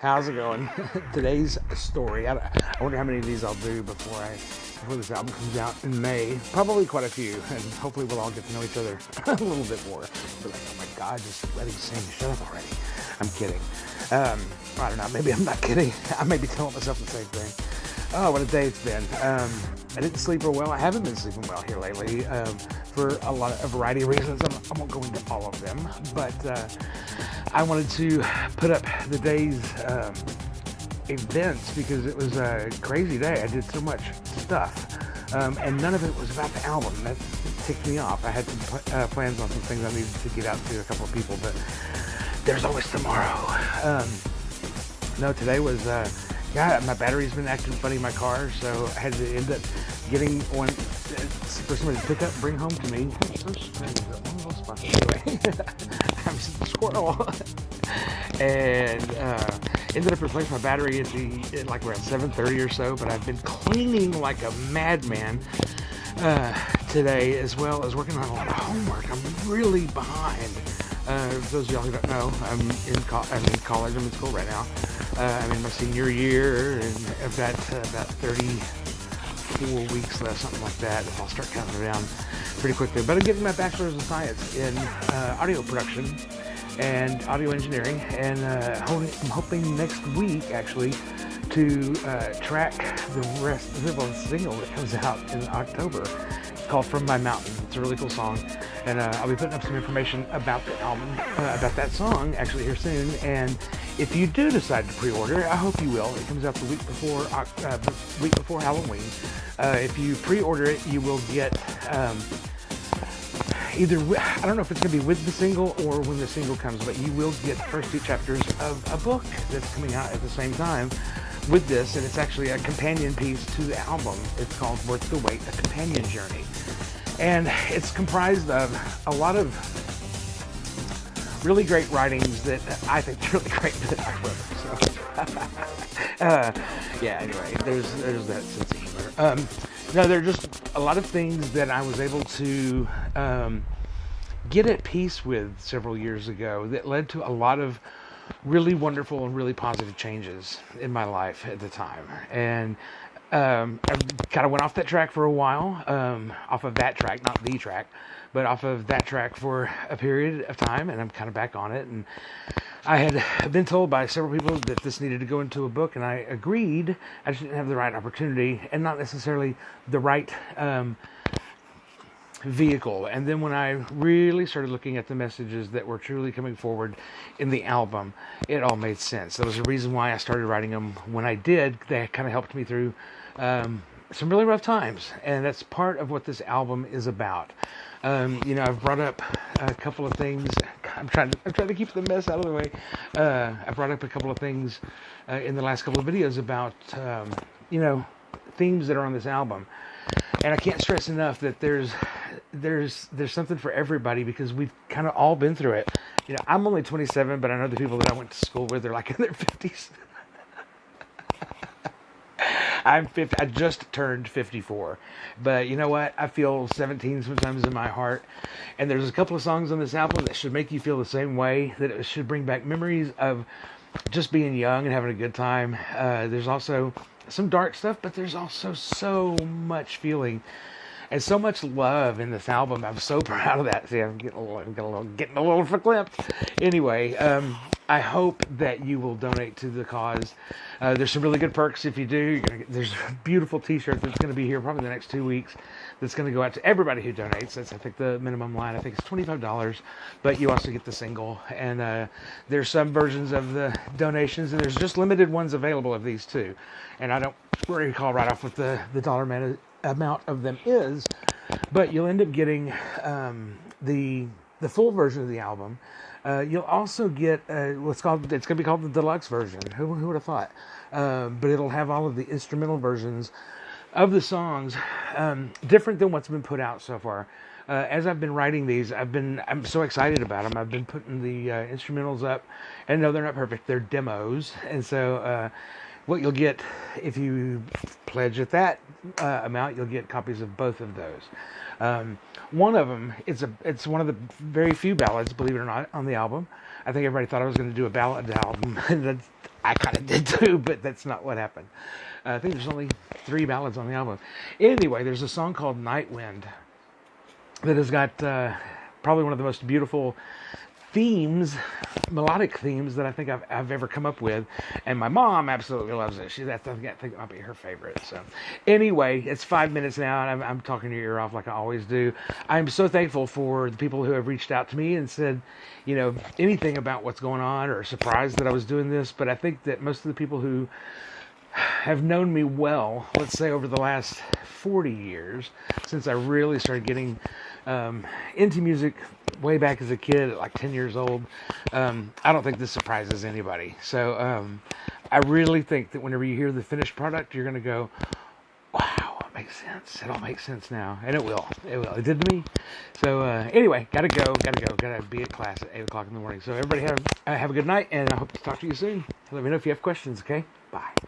How's it going? Today's story. I wonder how many of these I'll do before this album comes out in May. Probably quite a few, and hopefully we'll all get to know each other a little bit more. Be like, oh my God, just let him sing. Shut up already. I'm kidding. I don't know. Maybe I'm not kidding. I may be telling myself the same thing. Oh, what a day it's been. I didn't sleep real well. I haven't been sleeping well here lately for a variety of reasons. I won't go into all of them, but I wanted to put up the day's events because it was a crazy day. I did so much stuff, and none of it was about the album. That ticked me off. I had some plans on some things I needed to get out to a couple of people, but there's always tomorrow. No, today was... my battery's been acting funny in my car, so I had to end up getting one for somebody to pick up and bring home to me. Anyway, I'm just a squirrel. And ended up replacing my battery at like around 7:30 or so, but I've been cleaning like a madman today, as well as working on a lot of homework. I'm really behind. For those of y'all who don't know, I'm in college. I'm in school right now. I'm in my senior year, and I've got about 34 weeks left, something like that. I'll start counting it down pretty quickly. But I'm getting my bachelor's of science in audio production and audio engineering, and I'm hoping next week, actually, to track the rest of the single that comes out in October. It's called From My Mountain. It's a really cool song, and I'll be putting up some information about the album, about that song, actually here soon. And if you do decide to pre-order, I hope you will. It comes out the week before Halloween. If you pre-order it, you will get either, I don't know if it's going to be with the single or when the single comes, but you will get the first 2 chapters of a book that's coming out at the same time with this, and it's actually a companion piece to the album. It's called Worth the Wait, A Companion Journey. And it's comprised of a lot of really great writings that I think are really great that I wrote. So, anyway, there's that sense of humor. No, there are just a lot of things that I was able to get at peace with several years ago that led to a lot of really wonderful and really positive changes in my life at the time. And I kind of went off that track for a while, off of that track, not the track, but off of that track for a period of time, and I'm kind of back on it. And I had been told by several people that this needed to go into a book, and I agreed. I just didn't have the right opportunity and not necessarily the right vehicle. And then when I really started looking at the messages that were truly coming forward in the album, it all made sense. There was a reason why I started writing them when I did. They kind of helped me through some really rough times, and that's part of what this album is about. I've brought up a couple of things. I'm trying to keep the mess out of the way. I brought up a couple of things in the last couple of videos about themes that are on this album, and I can't stress enough that there's something for everybody, because we've kind of all been through it. I'm only 27, but I know the people that I went to school with are like in their 50s. I'm 50. I just turned 54, but you know what? I feel 17 sometimes in my heart, and there's a couple of songs on this album that should make you feel the same way. That it should bring back memories of just being young and having a good time. There's also some dark stuff, but there's also so much feeling and so much love in this album. I'm so proud of that. See, I'm getting a little verklempt. Anyway, I hope that you will donate to the cause. There's some really good perks if you do. There's a beautiful t-shirt that's going to be here probably the next 2 weeks that's going to go out to everybody who donates. That's, I think, the minimum line. I think it's $25, but you also get the single. And there's some versions of the donations, and there's just limited ones available of these too. And I don't recall right off what the dollar amount of them is, but you'll end up getting the full version of the album. You'll also get it's going to be called the deluxe version. Who would have thought? But it'll have all of the instrumental versions of the songs, different than what's been put out so far. As I've been writing these, I'm so excited about them. I've been putting the instrumentals up, and no, they're not perfect. They're demos, and so what you'll get if you pledge at that amount, you'll get copies of both of those. One of them, it's one of the very few ballads, believe it or not, on the album. I think everybody thought I was going to do a ballad album. I kind of did too, but that's not what happened. I think there's only 3 ballads on the album. Anyway, there's a song called Night Wind that has got probably one of the most beautiful themes, melodic themes that I think I've ever come up with, and my mom absolutely loves it. I think it might be her favorite. So, anyway, it's 5 minutes now, and I'm talking your ear off like I always do. I'm so thankful for the people who have reached out to me and said, anything about what's going on, or surprised that I was doing this. But I think that most of the people who have known me well, let's say over the last 40 years, since I really started getting into music way back as a kid at like 10 years old, I don't think this surprises anybody. So I really think that whenever you hear the finished product, you're going to go, wow, it makes sense. It all makes sense now. And it will. It did to me. So anyway, gotta go. Gotta be at class at 8 o'clock in the morning. So everybody have a good night, and I hope to talk to you soon. Let me know if you have questions, okay? Bye.